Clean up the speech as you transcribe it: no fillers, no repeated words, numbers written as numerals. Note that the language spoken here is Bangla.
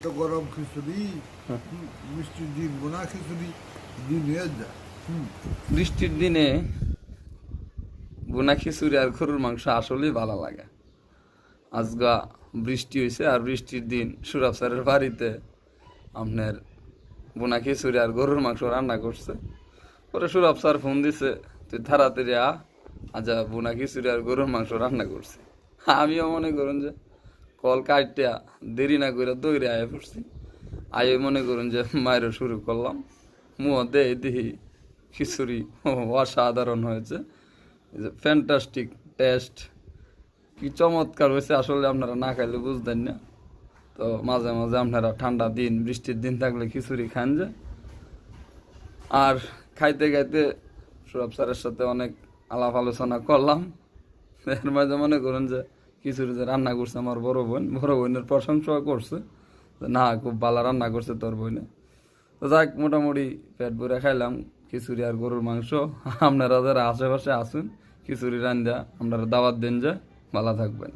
তো গরম খিচুড়ি মিষ্টির দিন বোনা খিচুড়ি দিনে যা বৃষ্টির দিনে বোনা খিচুড়ি আর গরুর মাংস আসলেই ভালো লাগে। আজগা বৃষ্টি হয়েছে আর বৃষ্টির দিন সুরাব স্যারের বাড়িতে আপনার বোনা খিচুড়ি আর গরুর মাংস রান্না করছে। পরে সুরাব স্যার ফোন দিছে, তুই তাড়াতাড়ি আজা বোনা খিচুড়ি আর গরুর মাংস রান্না করছি। আমিও মনে করুন যে কল কাটিয়া দেরি না করে দৌড়ে আয়ে পড়ছি। আয়ে মনে করুন যে মায়েরও শুরু করলাম। মুহ দেই দেখি খিচুড়ি অসাধারণ হয়েছে, ফ্যান্টাস্টিক টেস্ট, কি চমৎকার হয়েছে। আসলে আপনারা না খাইলে বুঝতেন না। তো মাঝে মাঝে আপনারা ঠান্ডা দিন বৃষ্টির দিন থাকলে খিচুড়ি খান যে। আর খাইতে খাইতে সুরভ স্যারের সাথে অনেক আলাপ আলোচনা করলাম। এর মাঝে মনে করুন যে খিচুড়ি যে রান্না করছে আমার বড় বোনের প্রশংসা করছে যে না খুব ভালো রান্না করছে তোর বোনে। তো যাক মোটামুটি পেট ভরে খাইলাম খিচুড়ি আর গরুর মাংস। আপনারা যারা আশেপাশে আসুন খিচুড়ি রান্ধা আপনারা দাওয়াত দেন, যে ভালো থাকবেন।